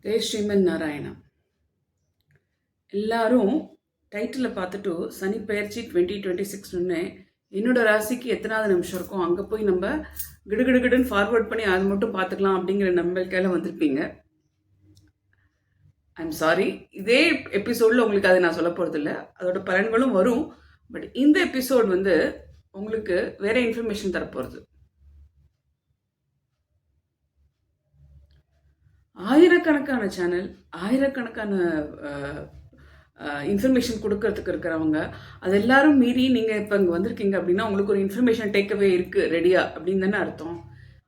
ஜெய் ஸ்ரீமன் நாராயணா. எல்லாரும் டைட்டில் பார்த்துட்டு சனி பயிற்சி 2026 என்னோட ராசிக்கு எத்தனாவது நிமிஷம் இருக்கும் அங்கே போய் நம்ம கிடுகிடுகிடுன்னு ஃபார்வர்ட் பண்ணி அது மட்டும் பார்த்துக்கலாம் அப்படிங்கிற நம்பிக்கையில் வந்திருப்பீங்க. ஐம் சாரி, இதே எபிசோடில் உங்களுக்கு அதை நான் சொல்ல போகிறதில்ல, அதோட பலன்களும் வரும். பட் இந்த எபிசோட் உங்களுக்கு வேற இன்ஃபர்மேஷன் தரப்போகிறது. ஆயிரக்கணக்கான சேனல், ஆயிரக்கணக்கான இன்ஃபர்மேஷன் கொடுக்கறதுக்கு இருக்கிறவங்க, அது எல்லாரும் மீறி நீங்கள் இப்போ இங்கே வந்திருக்கீங்க அப்படின்னா உங்களுக்கு ஒரு இன்ஃபர்மேஷன் டேக்அவே இருக்குது ரெடியா அப்படின்னு தானே அர்த்தம்.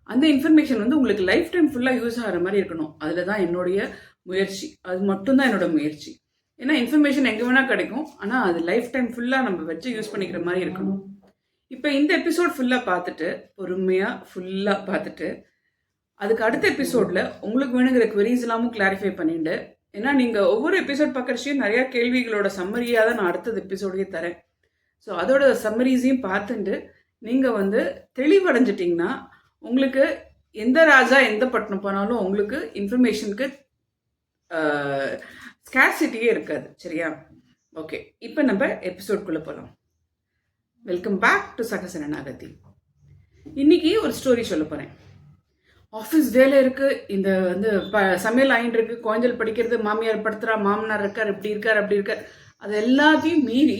அந்த இன்ஃபர்மேஷன் உங்களுக்கு லைஃப் டைம் ஃபுல்லாக யூஸ் ஆகிற மாதிரி இருக்கணும். அதில் தான் என்னுடைய முயற்சி, அது மட்டும்தான் என்னோட முயற்சி. ஏன்னா இன்ஃபர்மேஷன் எங்கே வேணால் கிடைக்கும், ஆனால் அது லைஃப் டைம் ஃபுல்லாக நம்ம வச்சு யூஸ் பண்ணிக்கிற மாதிரி இருக்கணும். இப்போ இந்த எபிசோட் ஃபுல்லாக பார்த்துட்டு, பொறுமையாக ஃபுல்லாக பார்த்துட்டு, அதுக்கு அடுத்த எபிசோடில் உங்களுக்கு வேணுங்கிற குவரிஸ் எல்லாமும் கிளாரிஃபை பண்ணிட்டு, ஏன்னா நீங்கள் ஒவ்வொரு எபிசோட் பார்க்குறச்சியும் நிறையா கேள்விகளோட சம்மரியாக தான் நான் அடுத்தது எபிசோடையே தரேன். ஸோ அதோட சம்மரிஸையும் பார்த்துட்டு நீங்கள் தெளிவடைஞ்சிட்டிங்கன்னா உங்களுக்கு எந்த ராஜா எந்த பட்டணம் போனாலும் உங்களுக்கு இன்ஃபர்மேஷனுக்கு ஸ்கேர்சிட்டியே இருக்காது. சரியா? ஓகே, இப்போ நம்ம எபிசோட்குள்ளே போகலாம். Welcome back to Sahasaranagati. இன்னைக்கு ஒரு ஸ்டோரி சொல்ல போகிறேன். ஆஃபீஸ் வேலை இருக்குது, இந்த சமையல் ஆயின்னு இருக்கு, குழந்தைகள் படிக்கிறது, மாமியார் படுத்துறா, மாமனார் இருக்கார், இப்படி இருக்கார் அப்படி இருக்கார், அது எல்லாத்தையும் மீறி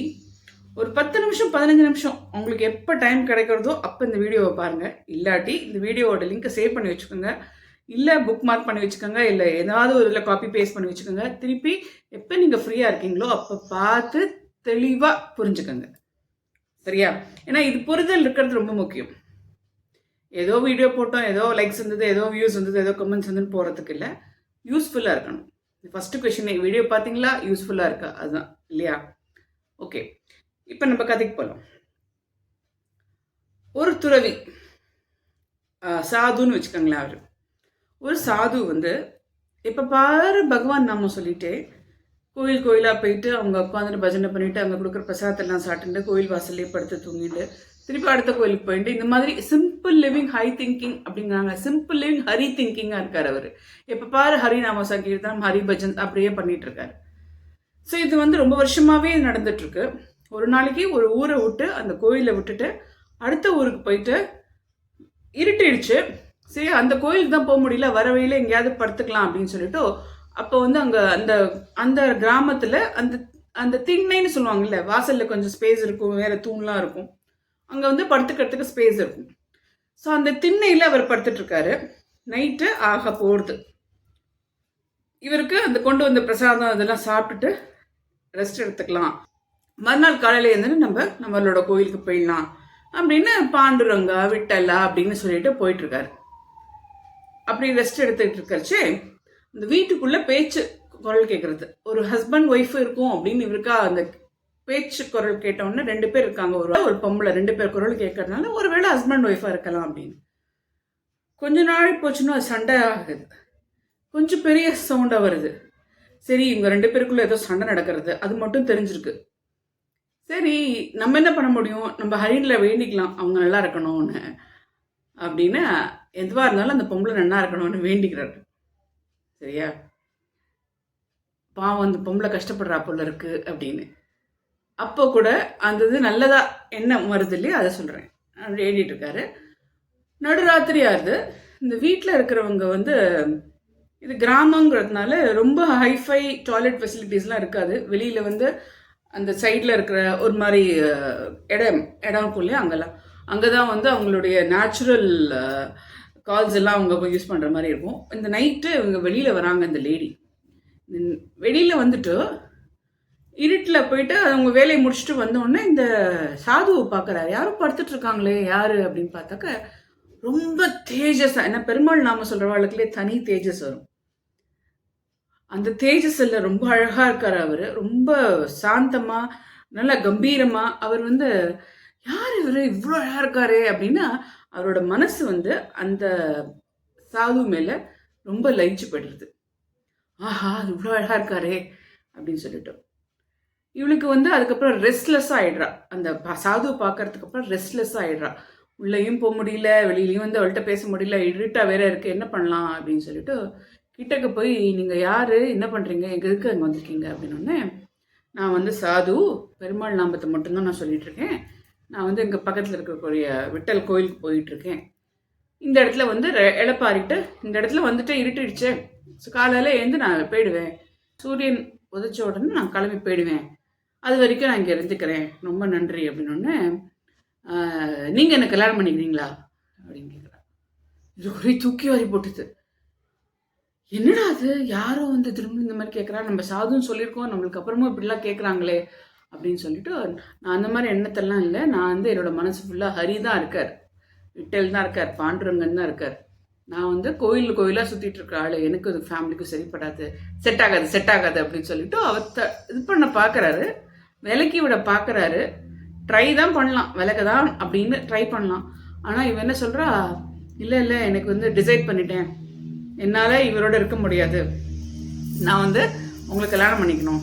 ஒரு 10 நிமிஷம் 15 நிமிஷம் உங்களுக்கு எப்போ டைம் கிடைக்கிறதோ அப்போ இந்த வீடியோவை பாருங்கள். இல்லாட்டி இந்த வீடியோவோட லிங்க்கை சேவ் பண்ணி வச்சுக்கோங்க, இல்லை புக் மார்க் பண்ணி வச்சுக்கோங்க, இல்லை ஏதாவது ஒரு இதில் காப்பி பேஸ்ட் பண்ணி வச்சுக்கோங்க. திருப்பி எப்போ நீங்கள் ஃப்ரீயாக இருக்கீங்களோ அப்போ பார்த்து தெளிவாக புரிஞ்சுக்கோங்க. சரியா? ஏன்னா இது புரிதல் இருக்கிறது ரொம்ப முக்கியம். ஏதோ வீடியோ போட்டோம், ஏதோ லைக்ஸ் இருந்தது, ஏதோ வியூஸ் வந்தது, ஏதோ கமெண்ட்ஸ் வந்துன்னு போகிறதுக்கு இல்லை, யூஸ்ஃபுல்லாக இருக்கணும். ஃபஸ்ட்டு கொஷின், வீடியோ பார்த்தீங்களா, யூஸ்ஃபுல்லாக இருக்கா, அதுதான் இல்லையா? ஓகே, இப்போ நம்ம கதைக்கு போகலாம். ஒரு துறவி, சாதுன்னு வச்சுக்கோங்களேன். அவர் ஒரு சாது இப்போ பாரு பகவான் நாம சொல்லிட்டு கோயில் கோயிலாக போயிட்டு அவங்க உட்காந்துட்டு பஜனை பண்ணிட்டு அங்கே கொடுக்குற பிரசாதத்தெல்லாம் சாப்பிட்டுட்டு கோயில் வாசல்லே படுத்து தூங்கிட்டு திருப்பி அடுத்த கோயிலுக்கு போயிட்டு இந்த மாதிரி சிம்பிள் லிவிங் ஹை திங்கிங் அப்படிங்கிறாங்க. சிம்பிள் லிவிங் ஹரி திங்கிங்காக இருக்கார் அவர். எப்போ பாரு ஹரி நாம சங்கீர்த்தனம், ஹரி பஜன் அப்படியே பண்ணிட்டு இருக்காரு. ஸோ இது ரொம்ப வருஷமாகவே நடந்துட்டு இருக்கு. ஒரு நாளைக்கு ஒரு ஊரை விட்டு அந்த கோயிலை விட்டுட்டு அடுத்த ஊருக்கு போயிட்டு இருட்டிடுச்சு. சரி, அந்த கோயிலுக்கு தான் போக முடியல, வர வழியில எங்கேயாவது படுத்துக்கலாம் அப்படின்னு சொல்லிட்டு அப்போ அங்கே அந்த அந்த கிராமத்தில் அந்த அந்த திண்ணைன்னு சொல்லுவாங்கல்ல, வாசலில் கொஞ்சம் ஸ்பேஸ் இருக்கும், வேற தூண்லாம் இருக்கும், அங்கே படுத்துக்கிறதுக்கு ஸ்பேஸ் இருக்கும். ஸோ அந்த திண்ணையில் அவர் படுத்துட்டு இருக்காரு. நைட்டு ஆக போகிறது. இவருக்கு அந்த கொண்டு வந்த பிரசாதம் அதெல்லாம் சாப்பிட்டுட்டு ரெஸ்ட் எடுத்துக்கலாம், மறுநாள் காலையில இருந்து நம்மளோட கோயிலுக்கு போயிடலாம் அப்படின்னு பாண்டுரங்கா விட்டலா அப்படின்னு சொல்லிட்டு போயிட்டு இருக்காரு. அப்படி ரெஸ்ட் எடுத்துக்கிட்டு இருக்காச்சு, இந்த வீட்டுக்குள்ள பேச்சு குரல் கேட்கறது. ஒரு ஹஸ்பண்ட் ஒய்ஃப் இருக்கும் அப்படின்னு இவருக்கா அந்த பேச்சு குரல் கேட்டவுடனே 2 பேர் இருக்காங்க, ஒரு பொம்பளை, 2 பேர் குரல் கேட்கறதுனால ஒருவேளை ஹஸ்பண்ட் ஒய்ஃபா இருக்கலாம் அப்படின்னு. கொஞ்ச நாள் போச்சுன்னா அது சண்டை ஆகுது, கொஞ்சம் பெரிய சவுண்டா வருது. சரி, இவங்க 2 பேருக்குள்ள ஏதோ சண்டை நடக்கிறது அது மட்டும் தெரிஞ்சிருக்கு. சரி, நம்ம என்ன பண்ண முடியும், நம்ம ஹரின்ல வேண்டிக்கலாம் அவங்க நல்லா இருக்கணும்னு அப்படின்னு. எதுவாக இருந்தாலும் அந்த பொம்பளை நல்லா இருக்கணும்னு வேண்டிக்கிறாரு. சரியா? பாவம் அந்த பொம்பளை கஷ்டப்படுறா போல இருக்கு அப்படின்னு. அப்போ கூட அந்த இது நல்லதா என்ன வருது இல்லையா, அதை சொல்கிறேன். வேண்டிட்டு இருக்காரு. நடுராத்திரி ஆகுது. இந்த வீட்டில் இருக்கிறவங்க இது கிராமங்கிறதுனால ரொம்ப ஹைஃபை டாய்லெட் ஃபெசிலிட்டிஸ்லாம் இருக்காது. வெளியில் அந்த சைடில் இருக்கிற ஒரு மாதிரி இடம் இருக்கும் இல்லையா, அங்கே தான் அவங்களுடைய நேச்சுரல் கால்ஸ் எல்லாம் அவங்க யூஸ் பண்ணுற மாதிரி இருக்கும். இந்த நைட்டு இவங்க வெளியில் வராங்க. இந்த லேடி வெளியில் இருட்டில் போயிட்டு அவங்க வேலையை முடிச்சுட்டு வந்தோடனே இந்த சாதுவை பார்க்குறாரு. யாரும் படுத்துட்டு இருக்காங்களே, யாரு அப்படின்னு பார்த்தாக்க ரொம்ப தேஜஸாக, ஏன்னா பெருமாள் நாம சொல்கிற வாழ்க்கையிலே தனி தேஜஸ் வரும். அந்த தேஜஸ்ல ரொம்ப அழகாக இருக்கார் அவர். ரொம்ப சாந்தமாக, நல்லா கம்பீரமாக. அவர் யார் இவர் இவ்வளோ அழகாக இருக்காரு அப்படின்னா அவரோட மனசு அந்த சாது மேலே ரொம்ப லயிச்சு போயிடுறது. ஆஹா, இவ்வளோ அழகாக இருக்காரே அப்படின்னு சொல்லிட்டு இவளுக்கு அதுக்கப்புறம் ரெஸ்ட்லெஸ்ஸாக ஆயிடுறா. அந்த சாதுவை பார்க்கறதுக்கு அப்புறம் ரெஸ்ட்லெஸ்ஸாக ஆயிடுறா. உள்ளேயும் போக முடியல, வெளியிலையும் அவள்கிட்ட பேச முடியல, இருட்டாக வேற இருக்கு, என்ன பண்ணலாம் அப்படின்னு சொல்லிட்டு கிட்டக்க போய் நீங்கள் யார், என்ன பண்ணுறீங்க, எங்கே இருக்கு அங்கே வந்திருக்கீங்க அப்படின்னோடனே, நான் வந்து சாது, பெருமாள் நாமத்தை மட்டும்தான் நான் சொல்லிகிட்ருக்கேன். நான் வந்து எங்கள் பக்கத்தில் இருக்கக்கூடிய விட்டல் கோயிலுக்கு போயிட்டுருக்கேன். இந்த இடத்துல வந்து இழப்பாரிட்டு இந்த இடத்துல வந்துட்டு இருட்டிடுச்சு. காலையில் எழுந்து நான் போயிடுவேன். சூரியன் உதச்ச உடனே நான் கிளம்பி போயிடுவேன். அது வரைக்கும் நான் இங்கே இருந்துக்கிறேன். ரொம்ப நன்றி அப்படின்னோடனே, நீங்கள் என்ன கல்யாணம் பண்ணிக்கிறீங்களா அப்படின்னு கேட்குறேன். இது ஒரே தூக்கி வாரி போட்டுது. என்னடா அது, யாரோ வந்து திரும்ப இந்த மாதிரி கேட்குறா, நம்ம சாதுன்னு சொல்லியிருக்கோம், நம்மளுக்கு அப்புறமா இப்படிலாம் கேட்குறாங்களே அப்படின்னு சொல்லிட்டு, நான் அந்த மாதிரி எண்ணத்தெல்லாம் இல்லை. நான் வந்து என்னோடய மனசு ஃபுல்லாக ஹரி தான் இருக்கார், விட்டல் தான் இருக்கார், பாண்டுரங்கன் தான் இருக்கார். நான் வந்து கோயிலாக சுற்றிட்டு இருக்க ஆள், எனக்கு அது ஃபேமிலிக்கும் சரிப்படாது, செட் ஆகாது அப்படின்னு சொல்லிட்டு அவர் இது பண்ண பார்க்குறாரு, விலைக்கு விட பார்க்குறாரு. ட்ரை தான் பண்ணலாம், விலைக்கு தான் அப்படின்னு ட்ரை பண்ணலாம். ஆனால் இவன் என்ன சொல்கிறா, இல்லை எனக்கு வந்து டிசைட் பண்ணிட்டேன், என்னால் இவரோட இருக்க முடியாது, நான் வந்து உங்களை கல்யாணம் பண்ணிக்கணும்,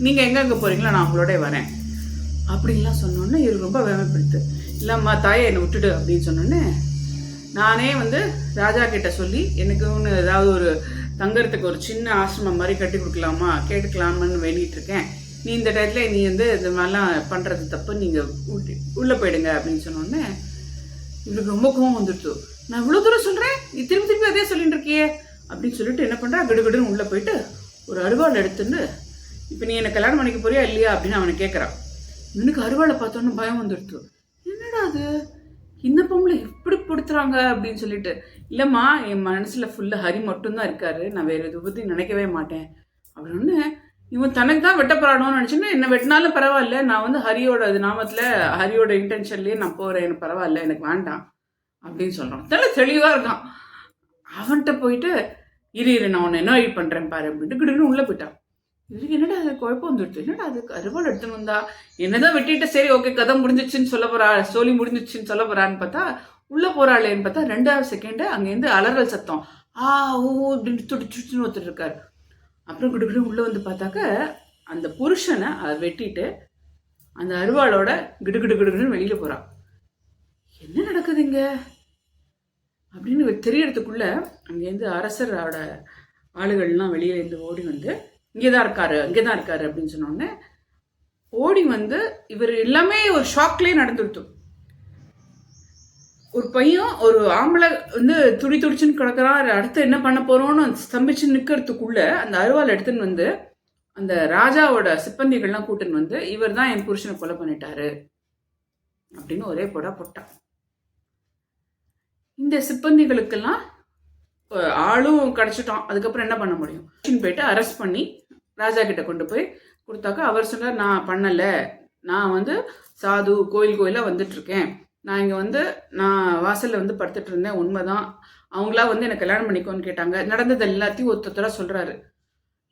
நீங்கள் எங்கெங்கே போகிறீங்களோ நான் உங்களோட வரேன் அப்படின்லாம் சொன்னோன்னே இவர் ரொம்ப வேமைப்படுத்து. இல்லைம்மா தாயை என்னை விட்டுடு அப்படின்னு சொன்னோன்னே, நானே வந்து ராஜா கிட்ட சொல்லி எனக்கு ஒன்று ஏதாவது ஒரு தங்கறதுக்கு ஒரு சின்ன ஆசிரமம் மாதிரி கட்டி கொடுக்கலாமா கேட்டுக்கலாமான்னு வேண்டிகிட்டு இருக்கேன். நீ இந்த டயத்தில் நீ வந்து இந்த மாதிரிலாம் பண்ணுறது தப்பு, நீங்கள் உள்ளே போயிடுங்க அப்படின்னு சொன்னோடனே இவருக்கு ரொம்ப கோவம் வந்துடுச்சு. நான் இவ்வளோ தூரம் சொல்கிறேன், நீ திருப்பி அதே சொல்லிட்டு இருக்கியே அப்படின்னு சொல்லிட்டு என்ன பண்ணுறா, கிடுகிடுன்னு உள்ளே போயிட்டு ஒரு அருவாள் எடுத்துன்னு, இப்போ நீ என்னை கல்யாணம் பண்ணிக்க போறியா இல்லையா அப்படின்னு அவனை கேட்குறான். எனக்கு அருவாளை பார்த்தோன்னு பயம் வந்துடுச்சு. என்னடா அது, இந்த பொம்பளை இப்படி படுத்துறாங்க அப்படின்னு சொல்லிட்டு. இல்லைம்மா, என் மனசில் ஃபுல்லாக ஹரி மட்டும்தான் இருக்காரு, நான் வேறு எதை பற்றி நினைக்கவே மாட்டேன் அப்படின்னு. இவன் தனக்கு தான் வெட்டப்படணும்னு நினச்சின்னா என்ன வெட்டினாலும் பரவாயில்ல, நான் வந்து ஹரியோட இது நாமத்தில் ஹரியோட இன்டென்ஷன்லேயே நான் போகிறேன், எனக்கு பரவாயில்ல, எனக்கு வேண்டாம் அப்படின்னு சொல்கிறான். தெளிவாக இருக்கான். அவன்கிட்ட போயிட்டு இரு நான் உன்னை என்ன பண்ணுறேன் பாரு அப்படின்ட்டு கிடுன்னு உள்ளே போயிட்டான். இவருக்கு என்னடா அது குழப்பம் வந்துடுச்சு, என்னடா அது அருவாள் எடுத்துன்னு வந்தா, என்னதான் வெட்டிட்டு சரி ஓகே கதை முடிஞ்சிச்சுன்னு சொல்ல போறா, சோழி முடிஞ்சிச்சுன்னு சொல்ல போறான்னு பார்த்தா, உள்ளே போறாளேன்னு பார்த்தா 2வது செகண்டு அங்கேருந்து அலறல் சத்தம், ஓ அப்படின்னு துடிச்சுன்னு ஒருத்தர் இருக்காரு. அப்புறம் கிடுக்கிட்டு உள்ளே வந்து பார்த்தாக்க அந்த புருஷனை அதை வெட்டிட்டு அந்த அருவாளோட கிடுகிடுன்னு வெளியில் போகிறான். என்ன நடக்குதுங்க அப்படின்னு தெரியறதுக்குள்ள அங்கேருந்து அரசரோட ஆளுகள்லாம் வெளியிலேருந்து ஓடி வந்து இங்கே தான் இருக்காரு அப்படின்னு சொன்னோடனே ஓடி வந்து இவர் எல்லாமே ஒரு ஷாக்லேயே நடந்துடுத்தோம். ஒரு பையன் ஒரு ஆம்பளை வந்து துடிச்சுன்னு கிடக்கிறான், அடுத்து என்ன பண்ண போறோம்னு ஸ்தம்பிச்சு நிற்கிறதுக்குள்ள அந்த அருவாள் எடுத்துன்னு வந்து அந்த ராஜாவோட சிப்பந்திகள்லாம் கூட்டுன்னு வந்து இவர் தான் என் புருஷனை கொலை பண்ணிட்டாரு அப்படின்னு ஒரே போட்டான். இந்த சிப்பந்திகளுக்கெல்லாம் ஆளும் கிடச்சிட்டான். அதுக்கப்புறம் என்ன பண்ண முடியும், போயிட்டு அரெஸ்ட் பண்ணி ராஜா கிட்ட கொண்டு போய் கொடுத்தாக்கா அவர் சொன்னார், நான் பண்ணலை, நான் வந்து சாது கோயிலாக வந்துட்டுருக்கேன், நான் இங்கே வந்து நான் வாசலில் வந்து படுத்துட்டு இருந்தேன், உண்மைதான், அவங்களா வந்து எனக்கு கல்யாணம் பண்ணிக்கோன்னு கேட்டாங்க, நடந்தது எல்லாத்தையும் ஒருத்தராக சொல்கிறாரு.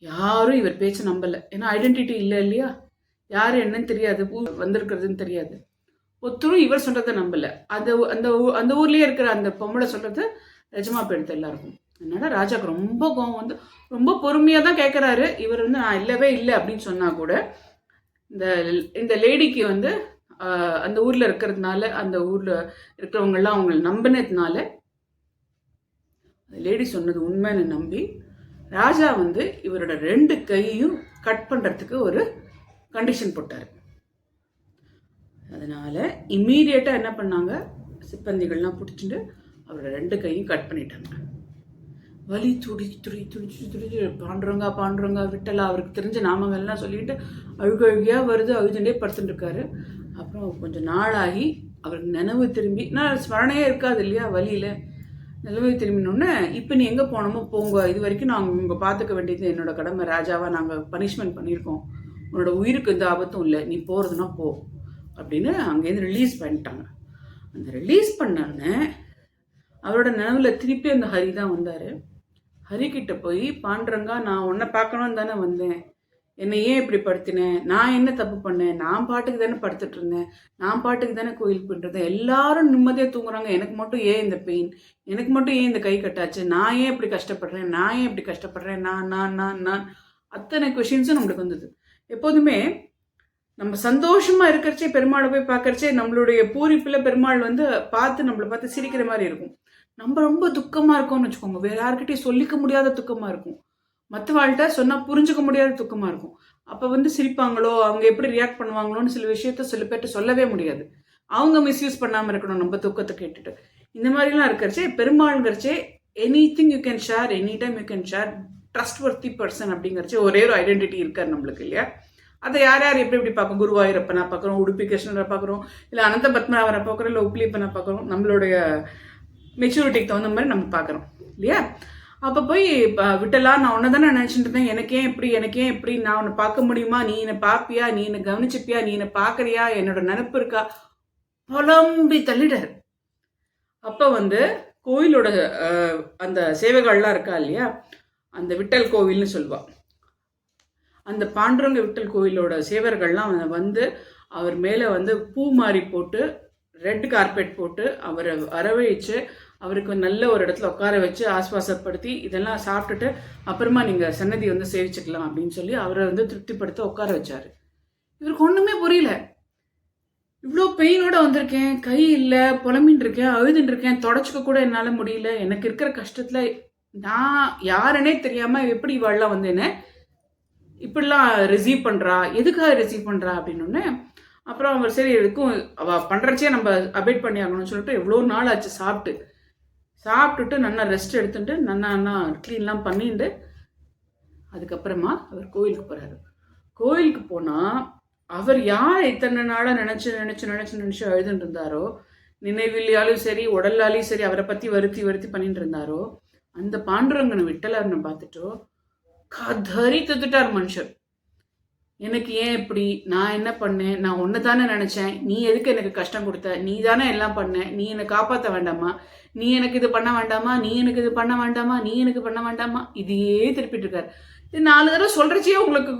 யாரும் இவர் பேச்சு நம்பலை, ஏன்னா ஐடென்டிட்டி இல்லை இல்லையா, யார் என்னன்னு தெரியாது, வந்திருக்கிறதுன்னு தெரியாது. ஒருத்தரும் இவர் சொல்கிறத நம்பலை. அந்த அந்த அந்த ஊர்லேயே இருக்கிற அந்த பொம்பளை சொல்கிறது நிஜமா போயிடுது எல்லாருக்கும். அதனால ராஜாவுக்கு ரொம்ப கோவம் வந்து ரொம்ப பொறுமையாக தான் கேட்குறாரு. இவர் வந்து நான் இல்லவே இல்லை அப்படின்னு சொன்னால் கூட இந்த லேடிக்கு வந்து அந்த ஊரில் இருக்கிறதுனால, அந்த ஊரில் இருக்கிறவங்கெல்லாம் அவங்களை நம்பினதுனால, அந்த லேடி சொன்னது உண்மைன்னு நம்பி ராஜா வந்து இவரோட 2 கையையும் கட் பண்ணுறதுக்கு ஒரு கண்டிஷன் போட்டார். அதனால் இம்மீடியட்டாக என்ன பண்ணாங்க, சிப்பந்திகள்லாம் பிடிச்சிட்டு அவரோட 2 கையும் கட் பண்ணிட்டாங்க. வலி துடிச்சு பாண்டுறங்க விட்டலா அவருக்கு தெரிஞ்ச நாமங்கள்லாம் சொல்லிட்டு அழுகையாக வருது, அழுதுண்டே படுத்துட்டு இருக்காரு. அப்புறம் கொஞ்சம் நாளாகி அவருக்கு நினைவு திரும்பி, நான் ஸ்மரணையே இருக்காது இல்லையா வலியில், நினைவு திரும்பினோடனே இப்போ நீ எங்கே போனோமோ போங்க, இது வரைக்கும் நாங்கள் உங்கள் பார்த்துக்க வேண்டியது என்னோட கடமை, ராஜாவாக நாங்கள் பனிஷ்மெண்ட் பண்ணியிருக்கோம், உன்னோட உயிருக்கு எந்த ஆபத்தும் இல்லை, நீ போகிறதுனா போ அப்படின்னு அங்கேருந்து ரிலீஸ் பண்ணிட்டாங்க. அந்த ரிலீஸ் பண்ணோடனே அவரோட நினைவில் திருப்பி அந்த ஹரி தான் வந்தார். ஹரிக்கிட்ட போய், பாண்டுரங்கா நான் உன்னை பார்க்கணுன்னு தானே வந்தேன், என்னை ஏன் இப்படி படுத்தினேன், நான் என்ன தப்பு பண்ணேன், நான் பாட்டுக்கு தானே படுத்துட்டு இருந்தேன், நான் பாட்டுக்கு தானே கோயிலுக்கு போயிட்டுருந்தேன், எல்லாரும் நிம்மதியாக தூங்குறாங்க, எனக்கு மட்டும் ஏன் இந்த பெயின், எனக்கு மட்டும் ஏன் இந்த கை கட்டாச்சு, நான் ஏன் இப்படி கஷ்டப்படுறேன், நான் அத்தனை கொஷின்ஸும் நம்மளுக்கு வந்தது. எப்போதுமே நம்ம சந்தோஷமா இருக்கிறச்சே பெருமாளை போய் பார்க்கறச்சே நம்மளுடைய பூரிப்புல பெருமாள் வந்து பார்த்து நம்மளை பார்த்து சிரிக்கிற மாதிரி இருக்கும். நம்ம ரொம்ப துக்கமா இருக்கோம்னு வச்சுக்கோங்க, வேற யார்கிட்டயும் சொல்லிக்க முடியாத துக்கமா இருக்கும், மற்றவாழ்கிட்ட சொன்னா புரிஞ்சுக்க முடியாத துக்கமா இருக்கும். அப்ப வந்து சிரிப்பாங்களோ, அவங்க எப்படி ரியாக்ட் பண்ணுவாங்களோன்னு சில விஷயத்த சில பேர்ட்ட சொல்லவே முடியாது. அவங்க மிஸ்யூஸ் பண்ணாம இருக்கணும் நம்ம துக்கத்தை கேட்டுட்டு. இந்த மாதிரிலாம் இருக்கிறச்சே பெருமாள்ங்கிறச்சே anything you can share, any time you can share, trustworthy person அப்படிங்கிறச்சே ஒரே ஒரு ஐடென்டிட்டி இருக்கார் நம்மளுக்கு இல்லையா? அதை யார் யார் எப்படி எப்படி பார்க்கும், குருவாயூரப்பனை பார்க்குறோம், உடுப்பி கிருஷ்ணரை பார்க்குறோம், இல்லை அனந்த பத்மநாபரை பார்க்குறோம், இல்லை உப்ளிப்பனை பார்க்குறோம், நம்மளுடைய மெச்சூரிட்டிக்கு தகுந்த மாதிரி நம்ம பார்க்குறோம் இல்லையா? அப்போ போய் விட்டலா நான் உன்னை தானே நினச்சிட்டு இருந்தேன், எனக்கே எப்படி நான் உன்னை பார்க்க முடியுமா, நீ என்னை பார்ப்பியா, நீ என்னை கவனிச்சுப்பியா, நீ என்னை பார்க்குறியா, என்னோட நினப்பு இருக்கா, புலம்பி தள்ளிடாரு. அப்போ வந்து கோயிலோட அந்த சேவைகள்லாம் இருக்கா இல்லையா, அந்த விட்டல் கோவில்னு சொல்லுவாள், அந்த பாண்டுரங்க விட்டல் கோயிலோட சேவர்கள்லாம் வந்து அவர் மேலே வந்து பூ மாறி போட்டு ரெட் கார்பெட் போட்டு அவரை வரவழைச்சு அவருக்கு நல்ல ஒரு இடத்துல உட்கார வச்சு ஆஸ்வாசப்படுத்தி இதெல்லாம் சாப்பிட்டுட்டு அப்புறமா நீங்கள் சன்னதி வந்து சேவிச்சுக்கலாம் அப்படின்னு சொல்லி அவரை வந்து திருப்திப்படுத்த உட்கார வச்சாரு. இவருக்கு ஒன்றுமே புரியல. இவ்வளோ பெயினோட வந்திருக்கேன், கை இல்லை, புலம்பின்னு இருக்கேன், அழுதுன்னு இருக்கேன், தொடச்சிக்க கூட என்னால் முடியல, எனக்கு இருக்கிற கஷ்டத்தில் நான் யாருன்னே தெரியாமல் எப்படி இவாள்லாம் வந்து என்ன இப்படிலாம் ரிசீவ் பண்ணுறா, எதுக்காக ரிசீவ் பண்ணுறா அப்படின்னு. அப்புறம் அவர் சரி எதுக்கும் அவள் பண்ணுறச்சே நம்ம அபேட் பண்ணி ஆகணும்னு சொல்லிட்டு எவ்வளோ நாள் ஆச்சு சாப்பிட்டுட்டு நல்லா ரெஸ்ட் எடுத்துட்டு நல்லா க்ளீன்லாம் பண்ணிட்டு அதுக்கப்புறமா அவர் கோயிலுக்கு போகிறாரு. கோயிலுக்கு போனால் அவர் யார் இத்தனை நாளாக நினச்சி எழுதுன்னு இருந்தாரோ, நினைவில்லாலும் சரி உடல்லாலையும் சரி அவரை பற்றி வருத்தி பண்ணிட்டு இருந்தாரோ, அந்த பாண்டுரங்கனை விட்டலார்னு பார்த்துட்டோ கதறி தத்துட்டார் மனுஷர். எனக்கு ஏன் இப்படி, நான் என்ன பண்ணேன், நான் ஒன்று தானே நினச்சேன், நீ எதுக்கு எனக்கு கஷ்டம் கொடுத்த, நீ தானே எல்லாம் பண்ண, நீ என்னை காப்பாற்ற வேண்டாமா, நீ எனக்கு இது பண்ண வேண்டாமா, நீ எனக்கு இது பண்ண வேண்டாமா, நீ எனக்கு பண்ண வேண்டாமா, இதையே திருப்பிட்டு இருக்காரு. இது 4 தடவை சொல்கிறச்சியே உங்களுக்கு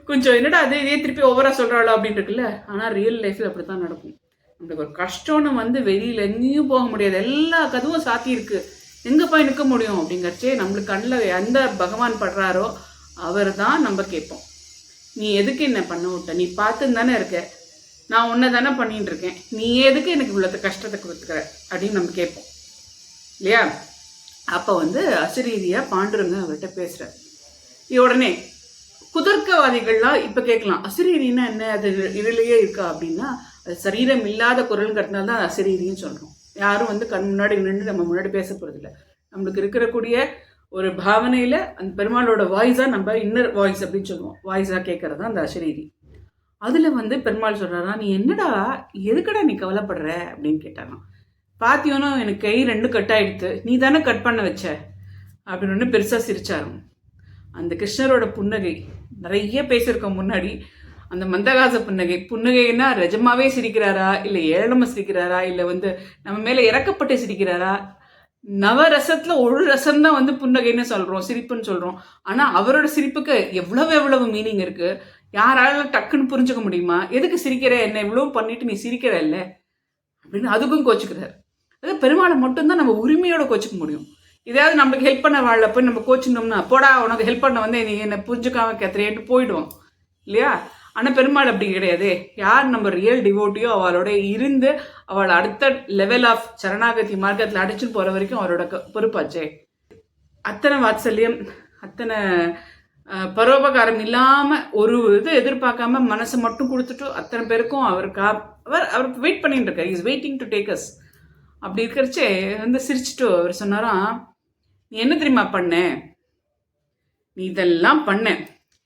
கொஞ்சம் என்னடா அதே இதே திருப்பி ஓவராக சொல்கிறாளோ அப்படின்னு இருக்குல்ல. ஆனால் ரியல் லைஃப்பில் அப்படி தான் நடக்கும். நம்மளுக்கு ஒரு கஷ்டம்னு வந்து வெளியில் எங்கேயும் போக முடியாது, எல்லா கதவும் சாத்தி இருக்கு, எங்கே போய் நிற்க முடியும் அப்படிங்கிறச்சே நம்மளுக்கு கண்ணில் எந்த பகவான் படுறாரோ அவர் தான் நம்ம கேட்போம். நீ எதுக்கு என்ன பண்ண விட்ட, நீ பார்த்துன்னு தானே இருக்க, நான் ஒன்றை தானே பண்ணிட்டு இருக்கேன், நீ எதுக்கு எனக்கு இவ்வளோ கஷ்டத்தை கொடுத்துக்கிற அப்படின்னு நம்ம கேட்போம் இல்லையா? அப்போ வந்து அசரீதியாக பாண்டுரங்க அவர்கிட்ட பேசுகிறார். உடனே குதர்க்கவாதிகள்லாம் இப்போ கேட்கலாம், அசரீரின்னா என்ன, அது இதுலேயே இருக்கா அப்படின்னா, அது சரீரம் இல்லாத குரலுங்கிறதுனால தான் அசரீரின்னு சொல்கிறோம். யாரும் வந்து கண் முன்னாடி நின்று நம்ம முன்னாடி பேச போகிறதில்ல. நம்மளுக்கு இருக்கக்கூடிய ஒரு பாவனையில் அந்த பெருமாளோட வாய்ஸாக நம்ம இன்னர் வாய்ஸ் அப்படின்னு சொல்லுவோம், வாய்ஸாக கேட்கறது தான் அந்த அசரீரி. அதில் வந்து பெருமாள் சொல்கிறாரா, நீ என்னடா எதுக்கடா நீ கவலைப்படுற அப்படின்னு கேட்டாராம். பாத்தியோனோ எனக்கு கை 2 கட் ஆகிடுது, நீ தானே கட் பண்ண வச்ச அப்படின்னு ஒன்று பெருசாக சிரிச்சாரும். அந்த கிருஷ்ணரோட புன்னகை நிறைய பேசியிருக்கோம் முன்னாடி, அந்த மந்தகாச புன்னகைன்னா ரஜமாவே சிரிக்கிறாரா, இல்லை ஏழமா சிரிக்கிறாரா, இல்லை வந்து நம்ம மேலே இறக்கப்பட்டு சிரிக்கிறாரா, நவரசத்துல ஒரு ரசம் தான் வந்து புன்னகைன்னு சொல்றோம், சிரிப்புன்னு சொல்றோம். ஆனா அவரோட சிரிப்புக்கு எவ்வளவு மீனிங் இருக்கு, யாராலும் டக்குன்னு புரிஞ்சுக்க முடியுமா? எதுக்கு சிரிக்கிற, என்ன இவ்வளவு பண்ணிட்டு நீ சிரிக்கிற இல்லை அப்படின்னு அதுக்கும் கோச்சுக்கிறார். அதாவது பெருமாளை மட்டும்தான் நம்ம உரிமையோட கோச்சிக்க முடியும். இதாவது நம்மளுக்கு ஹெல்ப் பண்ண வாழ போய் நம்ம கோச்சினோம்னா, போடா உனக்கு ஹெல்ப் பண்ண வந்து நீ என்னை புரிஞ்சுக்காம கேத்துறேன்ட்டு போயிடுவோம் இல்லையா? ஆனால் பெருமாள் அப்படி கிடையாது. யார் நம்ம ரியல் டிவோட்டியோ அவளோட இருந்து அவளை அடுத்த லெவல் ஆஃப் சரணாகதி மார்க்கத்தில் அடிச்சுட்டு போகிற வரைக்கும் அவரோட பொறுப்பாச்சே. அத்தனை வாத்சல்யம், அத்தனை பரோபகாரம் இல்லாமல் ஒரு இது எதிர்பார்க்காம மனசை மட்டும் கொடுத்துட்டு அத்தனை பேருக்கும் அவர் வெயிட் பண்ணிட்டு இருக்கார். Is waiting to take us. அப்படி இருக்கிறச்சே வந்து சிரிச்சுட்டு அவர் சொன்னாராம், நீ என்ன தெரியுமா பண்ண, நீ இதெல்லாம் பண்ண,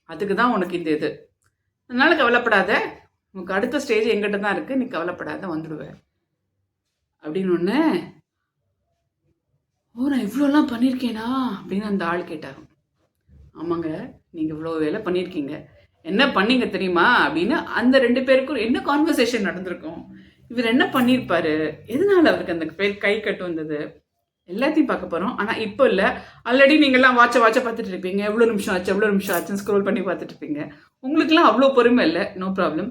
அதுக்கு தான் உனக்கு இந்த இது, அதனால கவலைப்படாத, உனக்கு அடுத்த ஸ்டேஜ் எங்கிட்ட தான் இருக்குது, நீ கவலைப்படாத வந்துடுவேன் அப்படின்னு ஒன்று. ஓ நான் இவ்வளோலாம் பண்ணியிருக்கேனா அப்படின்னு அந்த ஆள் கேட்டாரும். ஆமாங்க, நீங்கள் இவ்வளோ வேலை பண்ணியிருக்கீங்க, என்ன பண்ணீங்க தெரியுமா அப்படின்னு அந்த 2 பேருக்கும் என்ன கான்வர்சேஷன் நடந்திருக்கும், இவர் என்ன பண்ணியிருப்பாரு, எதனால அவருக்கு அந்த பேர் கை கட்டு வந்தது, எல்லாத்தையும் பார்க்க போகிறோம். ஆனால் இப்போ இல்லை, ஆல்ரெடி நீங்கள்லாம் வாட்சை பார்த்துட்டு இருப்பீங்க, எவ்வளோ நிமிஷம் ஆச்சுன்னு ஸ்க்ரோல் பண்ணி பார்த்துட்டு இருப்பீங்க. உங்களுக்குலாம் அவ்வளோ பொறுமை இல்லை, நோ ப்ராப்ளம்.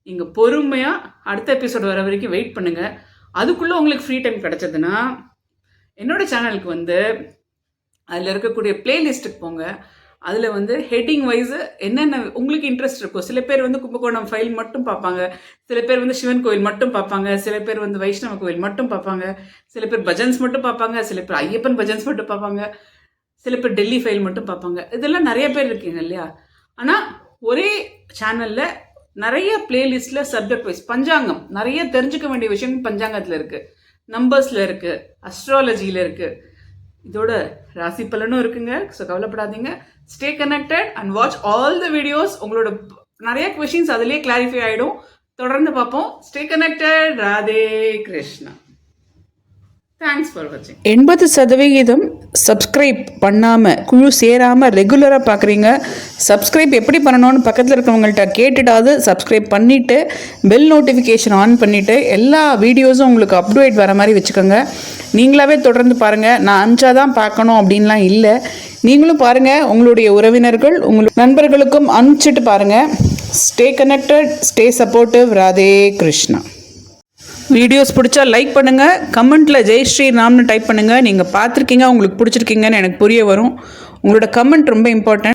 நீங்கள் பொறுமையாக அடுத்த எபிசோட் வர வரைக்கும் வெயிட் பண்ணுங்கள். அதுக்குள்ளே உங்களுக்கு ஃப்ரீ டைம் கிடச்சதுன்னா என்னோடய சேனலுக்கு வந்து அதில் இருக்கக்கூடிய பிளேலிஸ்ட்டுக்கு போங்க. அதில் வந்து ஹெட்டிங் வைஸு என்னென்ன உங்களுக்கு இன்ட்ரெஸ்ட் இருக்கும். சில பேர் வந்து கும்பகோணம் ஃபைல் மட்டும் பார்ப்பாங்க, சில பேர் வந்து சிவன் கோயில் மட்டும் பார்ப்பாங்க, சில பேர் வந்து வைஷ்ணவ கோயில் மட்டும் பார்ப்பாங்க, சில பேர் பஜன்ஸ் மட்டும் பார்ப்பாங்க, சில பேர் ஐயப்பன் பஜன்ஸ் மட்டும் பார்ப்பாங்க, சில பேர் டெல்லி ஃபைல் மட்டும் பார்ப்பாங்க. இதெல்லாம் நிறைய பேர் இருக்கீங்க இல்லையா? ஆனால் ஒரே சேனலில் நிறைய பிளேலிஸ்டில் சப்ஜெக்ட் வைஸ் பஞ்சாங்கம் நிறைய தெரிஞ்சுக்க வேண்டிய விஷயம் பஞ்சாங்கத்தில் இருக்குது, நம்பர்ஸில் இருக்குது, அஸ்ட்ராலஜியில் இருக்குது, இதோட ராசி பலனும் இருக்குங்க. ஸோ கவலைப்படாதீங்க. Stay connected and watch all the videos. உங்களோட நிறைய கொஷின்ஸ் அதிலே கிளாரிஃபை ஆகிடும். தொடர்ந்து பார்ப்போம். Stay connected. Radhe Krishna. Thanks for வாட்சிங். 80% சப்ஸ்கிரைப் பண்ணாமல் குழு சேராமல் ரெகுலராக பார்க்குறீங்க. சப்ஸ்கிரைப் எப்படி பண்ணணும்னு பக்கத்தில் இருக்கிறவங்கள்ட்ட கேட்டுட்டாவது சப்ஸ்கிரைப் பண்ணிவிட்டு பெல் நோட்டிஃபிகேஷன் ஆன் பண்ணிவிட்டு எல்லா வீடியோஸும் உங்களுக்கு அப்டேட் வர மாதிரி வச்சுக்கோங்க. நீங்களாவே தொடர்ந்து பாருங்கள். நான் அனுப்பிச்சாதான் பார்க்கணும் அப்படின்லாம் இல்லை. நீங்களும் பாருங்கள், உங்களுடைய உறவினர்கள் உங்கள் நண்பர்களுக்கும் அனுப்பிச்சிட்டு பாருங்கள். Stay connected, stay supportive. Radhe Krishna. Videos பிடிச்சா லைக் பண்ணுங்கள், கமெண்ட்டில் ஜெய் ஸ்ரீராம்னு டைப் பண்ணுங்கள். நீங்கள் பார்த்துருக்கீங்க, உங்களுக்கு பிடிச்சிருக்கீங்கன்னு எனக்கு புரிய வரும். உங்களோட கமெண்ட் ரொம்ப இம்பார்ட்டன்ட்.